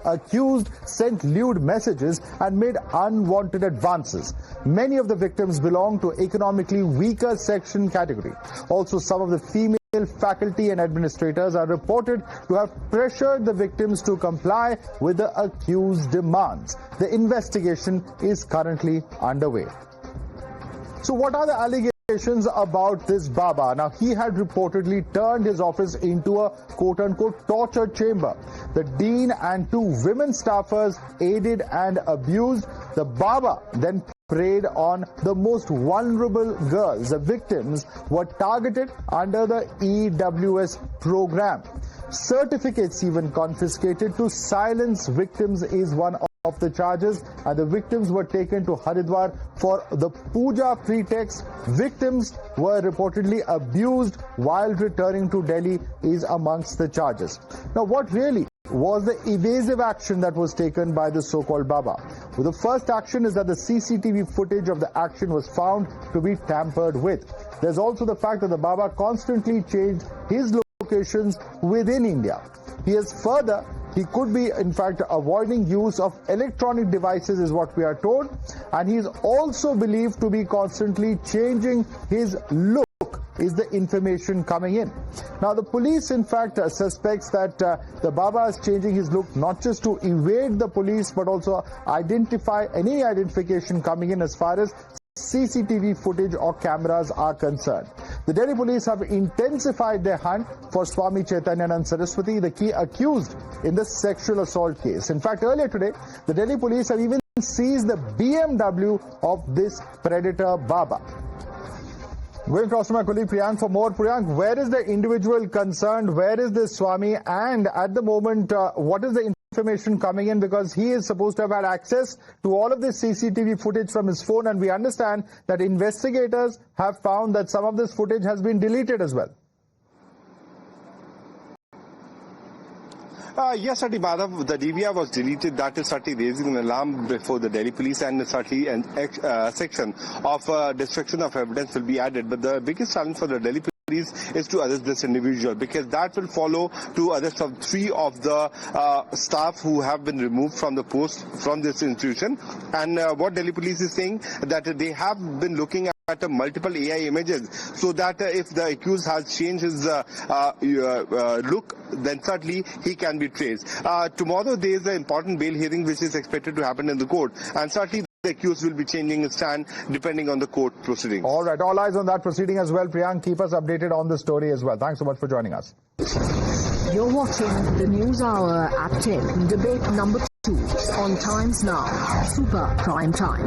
accused sent lewd messages and made unwanted advances. Many of the victims belong to economically weaker section category. Also, some of the female faculty and administrators are reported to have pressured the victims to comply with the accused demands. The investigation is currently underway. So what are the allegations about this Baba? Now, he had reportedly turned his office into a quote-unquote torture chamber. The dean and 2 women staffers aided and abused. The Baba then preyed on the most vulnerable girls. The victims were targeted under the EWS program. Certificates even confiscated to silence victims is one of the charges, and the victims were taken to Haridwar for the puja pretext. Victims were reportedly abused while returning to Delhi is amongst the charges. Now, what really was the evasive action that was taken by the so-called Baba? Well, the first action is that the CCTV footage of the action was found to be tampered with. There's also the fact that the Baba constantly changed his locations within India. He could be, in fact, avoiding use of electronic devices is what we are told. And he is also believed to be constantly changing his look, is the information coming in. Now, the police, in fact, suspects that the Baba is changing his look not just to evade the police, but also identify any identification coming in as far as CCTV footage or cameras are concerned. The Delhi police have intensified their hunt for Swami Chaitanyanand Saraswati, the key accused in the sexual assault case. In fact, earlier today, the Delhi police have even seized the BMW of this predator Baba. Going across to my colleague Priyank for more. Priyank, where is the individual concerned? Where is this Swami? And at the moment, what is the information coming in? Because he is supposed to have had access to all of this CCTV footage from his phone, and we understand that investigators have found that some of this footage has been deleted as well. Yes, certainly, Madhav, the DVR was deleted. That is certainly raising an alarm before the Delhi police, and certainly a section of destruction of evidence will be added. But the biggest challenge for the Delhi police is to arrest this individual, because that will follow to arrest of 3 of the staff who have been removed from the post from this institution. And what Delhi police is saying, that they have been looking at multiple AI images, so that if the accused has changed his look, then certainly he can be traced. Tomorrow there is an important bail hearing which is expected to happen in the court, and certainly the accused will be changing his stand depending on the court proceedings. All right, all eyes on that proceeding as well. Priyank, keep us updated on the story as well. Thanks so much for joining us. You're watching the News Hour at 10, debate number 2 on Times Now, Super Prime Time.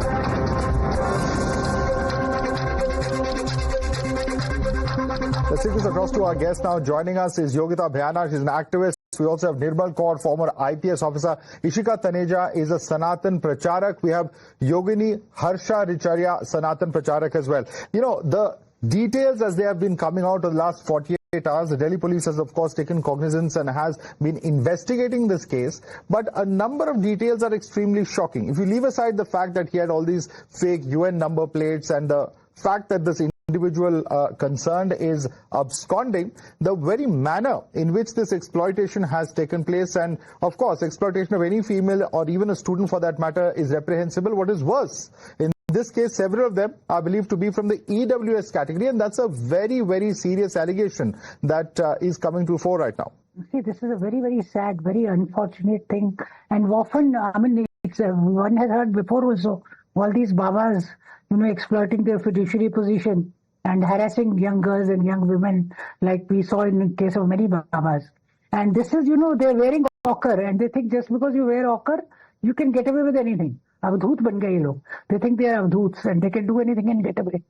Let's take this across to our guest now. Joining us is Yogita Bhayana. She's an activist. We also have Nirmal Kaur, former IPS officer. Ishika Taneja is a Sanatan Pracharak. We have Yogini Harsha Richarya, Sanatan Pracharak as well. You know, the details as they have been coming out of the last 48 hours, the Delhi police has of course taken cognizance and has been investigating this case. But a number of details are extremely shocking. If you leave aside the fact that he had all these fake UN number plates and the fact that this individual concerned is absconding, the very manner in which this exploitation has taken place, and of course exploitation of any female or even a student for that matter, is reprehensible. What is worse, in this case several of them are believed to be from the EWS category, and that's a very, very serious allegation that is coming to the fore right now. See, this is a very, very sad, very unfortunate thing, and often, I mean, it's, one has heard before also, all these Babas, exploiting their fiduciary position and harassing young girls and young women, like we saw in the case of many Babas. And this is, they're wearing ochre, and they think just because you wear ochre, you can get away with anything. Avdhoot ban gaye log. They think they are avdhoots and they can do anything and get away.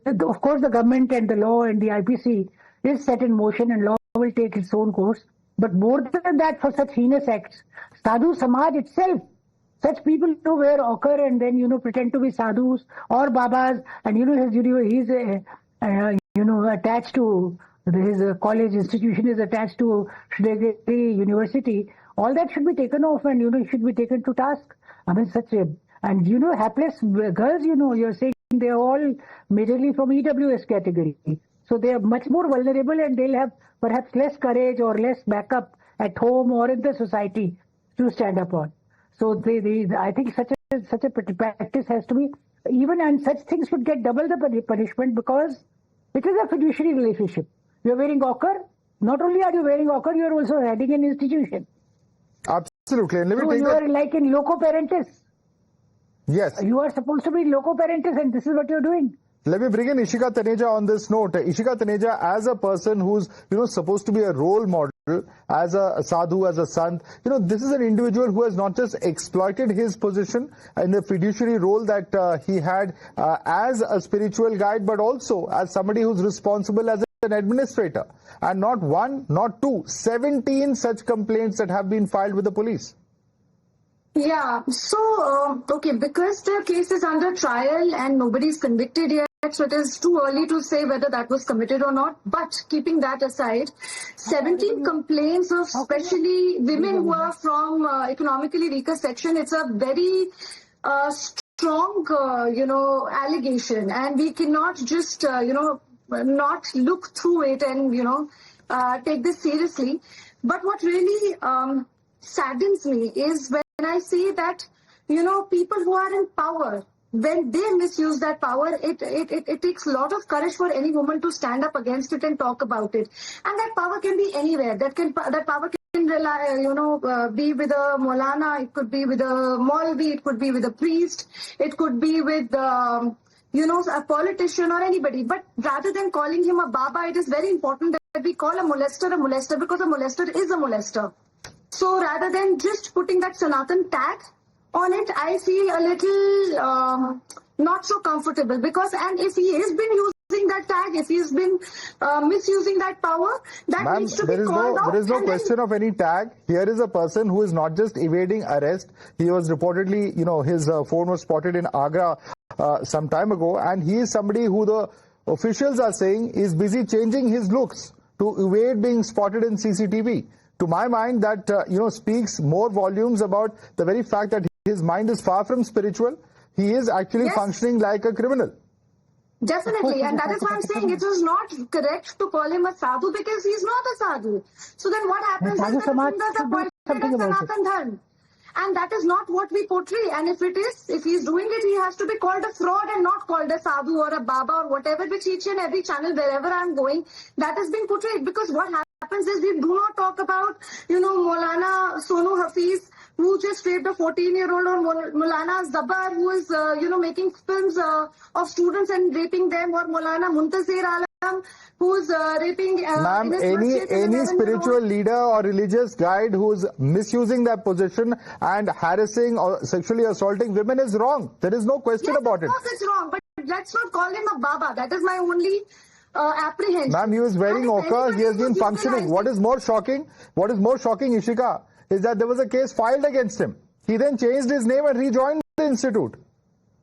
Of course, the government and the law and the IPC is set in motion, and law will take its own course. But more than that, for such heinous acts, Sadhu Samaj itself, such people who wear ochre and then, pretend to be sadhus or babas, and, he's attached to, his college institution is attached to Sridhar University. All that should be taken off and, should be taken to task. I mean, hapless girls, you're saying they're all majorly from EWS category. So they are much more vulnerable, and they'll have perhaps less courage or less backup at home or in the society. to stand up on. So I think such a practice has to be, even, and such things should get double the punishment, because it is a fiduciary relationship. You are wearing ochre. Not only are you wearing ochre, you are also heading an institution. Absolutely. And let me So take you are like in loco parentis. Yes. You are supposed to be loco parentis, and this is what you are doing. Let me bring in Ishika Taneja on this note. Ishika Taneja, as a person who's, supposed to be a role model, as a sadhu, as a sant, this is an individual who has not just exploited his position in the fiduciary role that he had as a spiritual guide, but also as somebody who's responsible as an administrator. And not one, not two, 17 such complaints that have been filed with the police. Yeah, so, okay, because the case is under trial and nobody's convicted yet, so it is too early to say whether that was committed or not. But keeping that aside, 17 complaints of especially women who are from economically weaker section, it's a very strong, allegation. And we cannot just, not look through it and, take this seriously. But what really saddens me is when I see that, people who are in power, when they misuse that power, it takes a lot of courage for any woman to stand up against it and talk about it. And that power can be anywhere. That power can rely, be with a Maulana, it could be with a Maulvi, it could be with a priest, it could be with a politician or anybody. But rather than calling him a Baba, it is very important that we call a molester because a molester is a molester. So rather than just putting that Sanatan tag on it, I feel a little not so comfortable, because, and if he has been using that tag, if he's been misusing that power, that needs to be called out. There is no question of any tag. Here is a person who is not just evading arrest. He was reportedly, his phone was spotted in Agra some time ago, and he is somebody who the officials are saying is busy changing his looks to evade being spotted in CCTV. To my mind, that speaks more volumes about the very fact that his mind is far from spiritual. He is actually functioning like a criminal. Definitely, and that is why I'm saying it was not correct to call him a sadhu, because he's not a sadhu. So then what happens is that Hindus are appointed as Sanatan Dharma. And that is not what we portray. And if he's doing it, he has to be called a fraud and not called a sadhu or a Baba or whatever, which each and every channel, wherever I'm going, that is being portrayed. Because what happens is we do not talk about, Maulana Sonu Hafiz, who just raped a 14-year-old, or Maulana Zabar, who is, making films of students and raping them, or Maulana Muntazir Alam, who's raping... Ma'am, any spiritual leader or religious guide who's misusing that position and harassing or sexually assaulting women is wrong. There is no question about it. Of course it's wrong, but let's not call him a Baba. That is my only apprehension. Ma'am, he was wearing ochre. He has been functioning. What is more shocking, Ishika, is that there was a case filed against him. He then changed his name and rejoined the institute.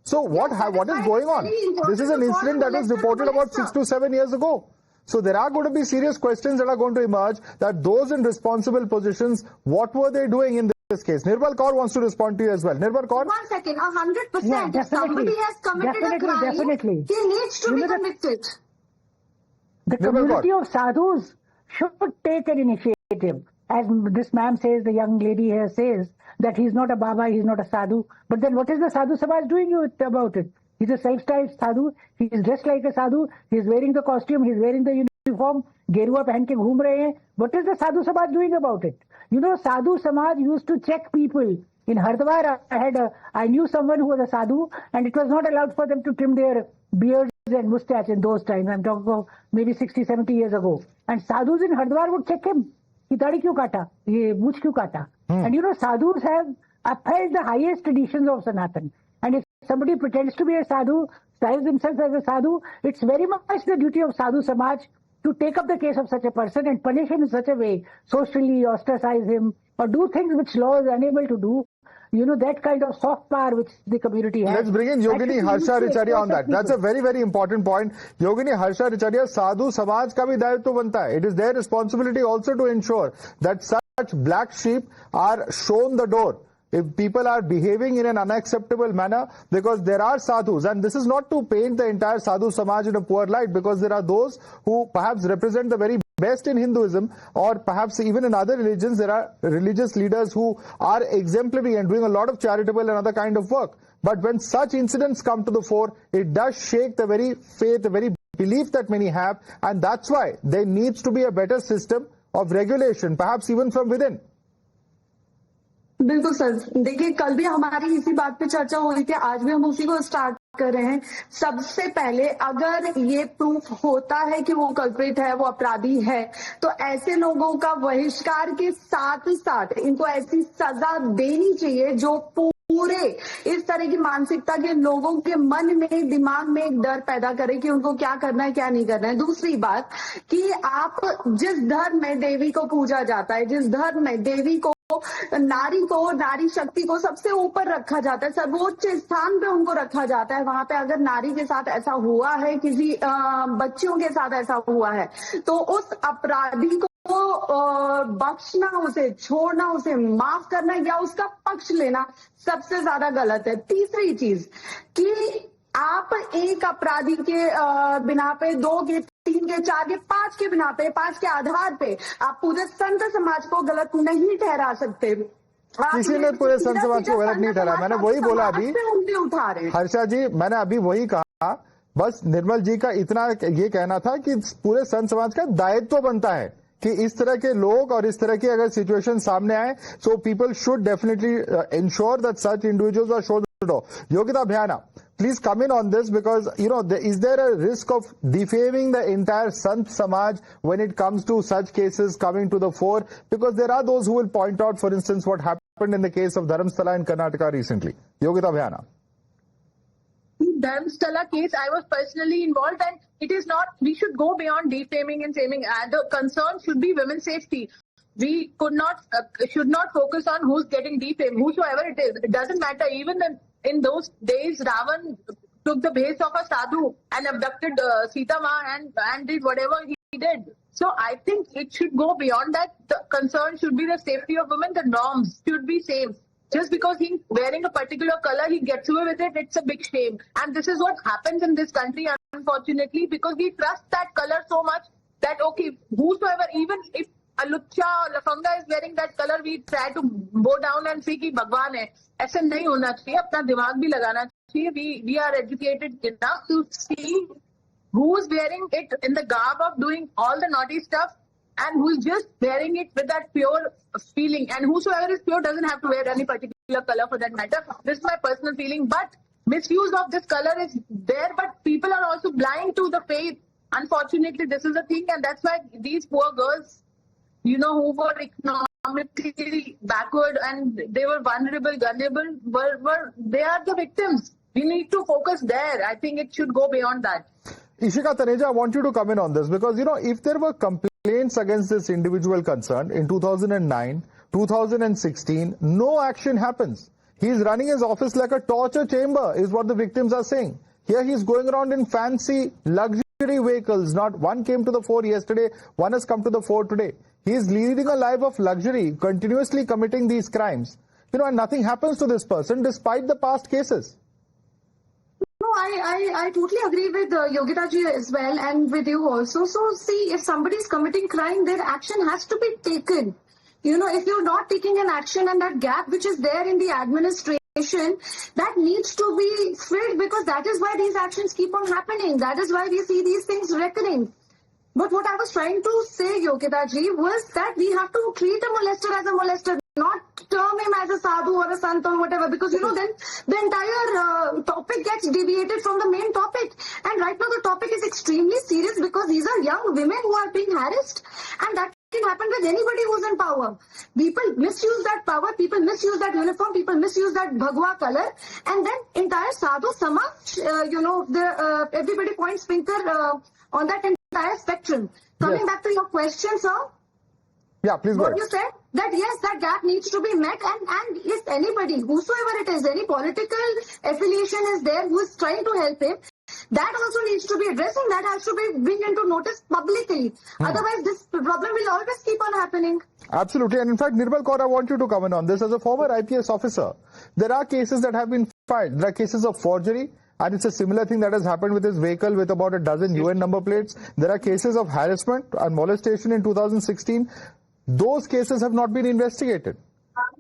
So what is going on? This is an incident that was reported about 6 to 7 years ago. So there are going to be serious questions that are going to emerge, that those in responsible positions, what were they doing in this case? Nirbal Kaur wants to respond to you as well. Nirbal Kaur? 1 second, 100%. If somebody has committed a crime, he needs to be convicted. The community of sadhus should take an initiative. As this ma'am says, the young lady here says, that he's not a Baba, he's not a sadhu. But then what is the sadhu samaj doing about it? He's a self-styled sadhu. He is dressed like a sadhu. He's wearing the costume. He's wearing the uniform. Gerua pehen ke ghoom rahe hain. What is the sadhu samaj doing about it? Sadhu samaj used to check people. In Hardwar, I knew someone who was a sadhu, and it was not allowed for them to trim their beards and mustache in those times. I'm talking about maybe 60, 70 years ago. And sadhus in Hardwar would check him. Ye daadi kyun kata? Ye mooch kyun kata? And sadhus have upheld the highest traditions of Sanatan. And if somebody pretends to be a sadhu, styles himself as a sadhu, it's very much the duty of sadhu samaj to take up the case of such a person and punish him in such a way, socially ostracize him, or do things which law is unable to do. That kind of soft power which the community has. Let's bring in Yogini Harsha Richaria on that. That's a very, very important point. Yogini Harsha Richaria, sadhu samaj ka bhi dayittva banta hai. It is their responsibility also to ensure that such black sheep are shown the door. If people are behaving in an unacceptable manner, because there are sadhus, and this is not to paint the entire sadhu samaj in a poor light, because there are those who perhaps represent the very best in Hinduism or perhaps even in other religions, there are religious leaders who are exemplary and doing a lot of charitable and other kind of work. But when such incidents come to the fore, it does shake the very faith, the very belief that many have, and that's why there needs to be a better system of regulation, perhaps even from within. बिल्कुल sir, देखिए कल भी हमारी इसी बात पे चर्चा हो रही थी, आज भी हम उसी को स्टार्ट कर रहे हैं। सबसे पहले अगर ये प्रूफ होता है कि वो कल्प्रिट है, वो अपराधी है, तो ऐसे लोगों का बहिष्कार के साथ साथ इनको ऐसी सजा देनी चाहिए जो पूरे इस तरह की मानसिकता के लोगों के मन में, दिमाग में एक डर पैदा करे कि उनको क्या करना है, क्या नहीं करना है। दूसरी बात कि आप जिस धर्म में देवी को पूजा जाता है, जिस धर्म में देवी को, नारी शक्ति को सबसे ऊपर रखा जाता है, सर्वोच्च स्थान पे उनको रखा जाता है, वहां पे अगर नारी के साथ ऐसा हुआ है, किसी बच्चियों के साथ ऐसा हुआ है, तो उस अपराधी को बख्शना, उसे छोड़ना, उसे माफ करना या उसका पक्ष लेना सबसे ज्यादा गलत है। तीसरी चीज कि आप एक अपराधी के बिना पे, 2 के, 3 के, 4 के, 5 के बिना पे, 5 के आधार पे आप पूरे संत समाज को गलत नहीं ठहरा सकते। किसी ने पूरे संत समाज को गलत नहीं ठहरा, मैंने वही बोला अभी। उठा रहे हर्षा जी, मैंने अभी वही कहा, बस निर्मल जी का इतना ये कहना था कि पूरे संत समाज का दायित्व बनता है कि इस तरह के लोग और इस तरह की अगर सिचुएशन सामने आए, so people should definitely ensure that such individuals are shown the door. Yogita Bhayana, please come in on this because, is there a risk of defaming the entire Sant Samaj when it comes to such cases coming to the fore? Because there are those who will point out, for instance, what happened in the case of Dharamstala in Karnataka recently. Yogita Bhyana. Dharamstala case, I was personally involved, and it is not, we should go beyond defaming and shaming. The concern should be women's safety. We should not focus on who's getting defamed, whosoever it is. It doesn't matter. Even in those days, Ravan took the base of a sadhu and abducted Sita Ma and did whatever he did. So I think it should go beyond that. The concern should be the safety of women. The norms should be same. Just because he's wearing a particular color, he gets away with it, it's a big shame. And this is what happens in this country, unfortunately, because we trust that color so much that, okay, whosoever, even if a lucha or lafanga is wearing that color, we try to bow down and see कि भगवान है। ऐसे नहीं होना चाहिए, अपना दिमाग भी लगाना चाहिए। We are educated enough to see who's wearing it in the garb of doing all the naughty stuff and who's just wearing it with that pure feeling. And whosoever is pure doesn't have to wear any particular color for that matter. This is my personal feeling. But misuse of this color is there, but people are also blind to the faith. Unfortunately, this is the thing, and that's why these poor girls, who were economically backward and they were vulnerable, they are the victims. We need to focus there. I think it should go beyond that. Ishika Taneja, I want you to come in on this because, if there were complaints against this individual concerned in 2009, 2016, no action happens. He's running his office like a torture chamber is what the victims are saying. Here he's going around in fancy luxury vehicles. Not one came to the fore yesterday, one has come to the fore today. He's leading a life of luxury, continuously committing these crimes. And nothing happens to this person despite the past cases. No, I totally agree with Yogita ji as well and with you also. So see, if somebody is committing crime, their action has to be taken. If you're not taking an action, and that gap which is there in the administration, that needs to be filled, because that is why these actions keep on happening. That is why we see these things recurring. But what I was trying to say, Yogita ji, was that we have to treat a molester as a molester, not term him as a sadhu or a sant or whatever, because then the entire topic gets deviated from the main topic. And right now the topic is extremely serious because these are young women who are being harassed, and that can happen with anybody who's in power. People misuse that power, people misuse that uniform, people misuse that bhagwa color, and then entire sadhu samaj, everybody points finger on that entire spectrum. Coming back to your question, sir. Yeah, please go ahead. What you said, that yes, that gap needs to be met, and if anybody, whosoever it is, any political affiliation is there who is trying to help him, that also needs to be addressed, and that has to be bring into notice publicly. Otherwise, this problem will always keep on happening. Absolutely. And in fact, Nirmal Kaur, I want you to comment on this. As a former IPS officer, there are cases that have been filed. There are cases of forgery. And it's a similar thing that has happened with his vehicle with about a dozen UN number plates. There are cases of harassment and molestation in 2016. Those cases have not been investigated.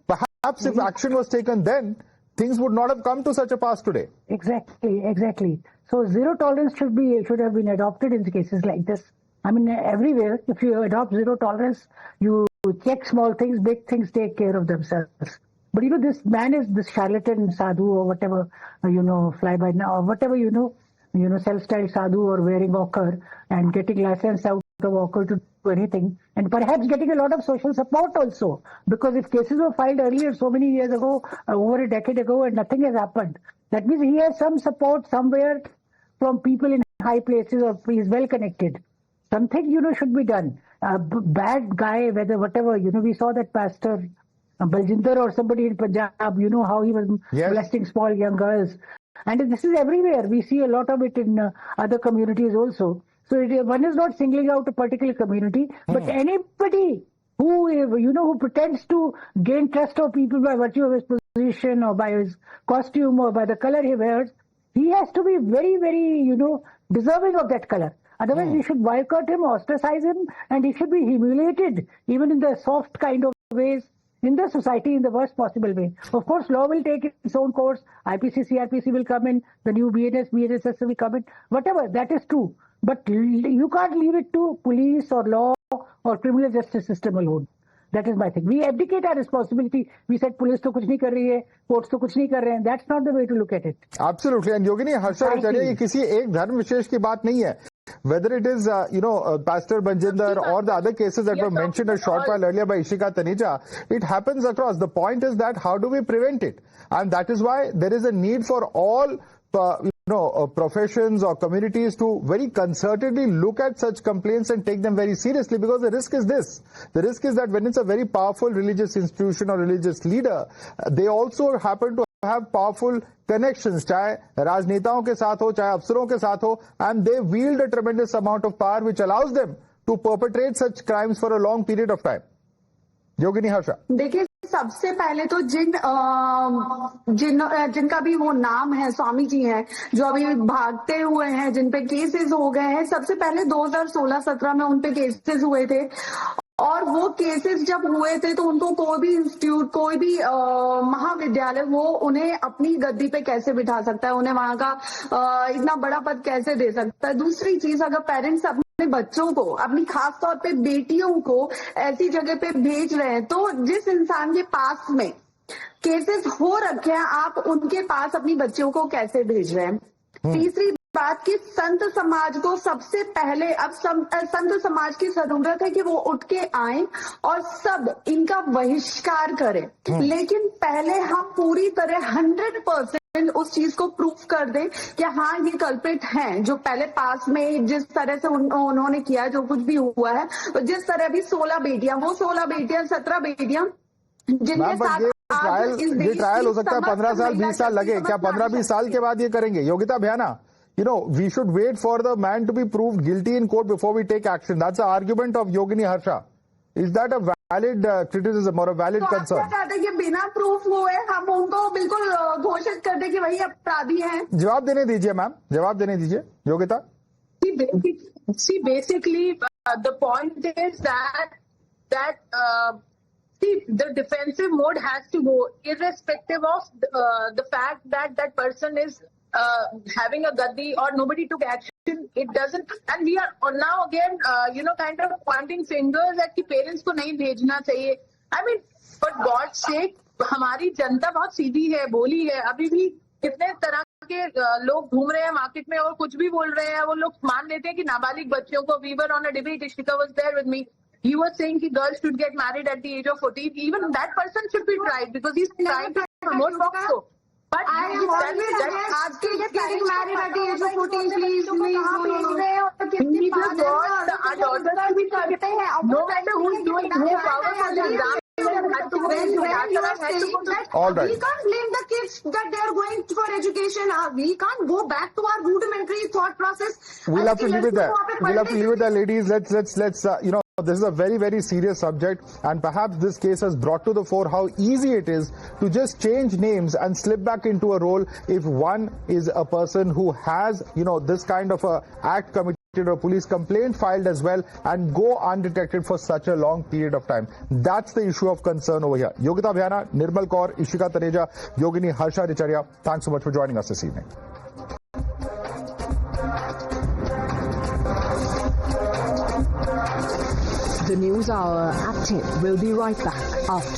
Perhaps if action was taken then, things would not have come to such a pass today. Exactly. So zero tolerance should have been adopted in cases like this. I mean, everywhere, if you adopt zero tolerance, you check small things, big things take care of themselves. But this man is this charlatan sadhu or whatever, fly by now, or whatever, self-styled sadhu or wearing ochre and getting license out of ochre to do anything, and perhaps getting a lot of social support also. Because if cases were filed earlier, so many years ago, over a decade ago, and nothing has happened, that means he has some support somewhere from people in high places, or he is well connected. Something, should be done. Bad guy, whatever, we saw that pastor, Baljinder or somebody in Punjab, how he was molesting small young girls. And this is everywhere. We see a lot of it in other communities also. So one is not singling out a particular community, but anybody who pretends to gain trust of people by virtue of his position or by his costume or by the color he wears, he has to be very, very, deserving of that color. Otherwise, we should boycott him, ostracize him, and he should be humiliated, even in the soft kind of ways, in the society in the worst possible way. Of course, law will take its own course. IPC, CRPC will come in. The new BNS will come in. Whatever, that is true. But you can't leave it to police or law or criminal justice system alone. That is my thing. We abdicate our responsibility. We said police to kuch nahi kar rahi hai, courts to kuch nahi kar rahe hain. That's not the way to look at it. Absolutely. And Yogini, Harsha, ये किसी एक धर्म विशेष की बात नहीं है. Whether it is, Pastor Banjinder or the other cases that were mentioned a short while earlier by Ishika Taneja, it happens across. The point is that how do we prevent it? And that is why there is a need for all, professions or communities to very concertedly look at such complaints and take them very seriously, because the risk is this. The risk is that when it's a very powerful religious institution or religious leader, they also happen to have powerful connections, चाहे राजनेताओं के साथ हो, चाहे अफसरों के साथ हो, and they wield a tremendous amount of power which allows them to perpetrate such crimes for a long period of time. योगिनी हर्षा, देखिए सबसे पहले तो जिनका भी वो नाम है, स्वामी जी हैं, जो अभी भागते हुए हैं, जिन पे केसेस हो गए हैं, सबसे पहले 2016-17 में उन पे केसेस हुए थे। और वो केसेस जब हुए थे तो उनको कोई भी इंस्टीट्यूट, कोई भी महाविद्यालय वो उन्हें अपनी गद्दी पे कैसे बिठा सकता है, उन्हें वहां का इतना बड़ा पद कैसे दे सकता है। दूसरी चीज, अगर पेरेंट्स अपने बच्चों को, अपनी खास तौर पे बेटियों को ऐसी जगह पे भेज रहे हैं, तो जिस इंसान के पास में केसेस हो रखे हैं, आप उनके पास अपनी बच्चियों को कैसे भेज रहे हैं। तीसरी बात कि संत समाज को सबसे पहले, अब संत समाज की जरूरत है कि वो उठ के आए और सब इनका बहिष्कार करें, लेकिन पहले हम पूरी तरह 100% उस चीज को प्रूफ कर दें कि हाँ ये कल्प्रिट हैं, जो पहले पास में जिस तरह से उन्होंने किया, जो कुछ भी हुआ है, जिस तरह भी 16 बेटियां, वो 16 बेटियां, 17 बेटियां जिनके साथ ये ट्रायल हो सकता है 15 साल 20 साल लगे, क्या 15-20 साल के बाद ये करेंगे? Yogita भयाना, we should wait for the man to be proved guilty in court before we take action. That's the argument of Yogini Harsha. Is that a valid criticism or a valid concern? आप चाहते हैं कि बिना proof हुए हम उनको बिल्कुल घोषित कर दें कि वही अपराधी हैं? जवाब देने दीजिए मैम, जवाब देने दीजिए Yogita. See, basically, the point is that the defensive mode has to go, irrespective of the fact that that person is having a gaddi or nobody took action. It doesn't, and we are now again, kind of pointing fingers at कि parents को नहीं भेजना चाहिए. I mean, for God's sake, हमारी जनता बहुत सीधी है, बोली है. अभी भी कितने तरह के लोग घूम रहे हैं मार्केट में और कुछ भी बोल रहे हैं. वो लोग मान लेते हैं कि नाबालिग बच्चों को, we were on a debate, Ishika was there with me. He was saying that girls should get married at the age of 14. Even that person should be tried because he's trying to promote Foxo. But I am always against getting married at the age of 14. Please, please, our daughters to be करते हैं. No matter who's doing who powerful. All right. We can't blame the kids that they are going for education. We can't go back to our rudimentary thought process. We'll have to leave it there. We'll have to leave it there, ladies. Let's this is a very, very serious subject, and perhaps this case has brought to the fore how easy it is to just change names and slip back into a role if one is a person who has, this kind of a act committed or police complaint filed as well and go undetected for such a long period of time. That's the issue of concern over here. Yogita Bhyana, Nirmal Kaur, Ishika Tareja, Yogini Harsha Richarya, thanks so much for joining us this evening. The News Hour at 10 will be right back after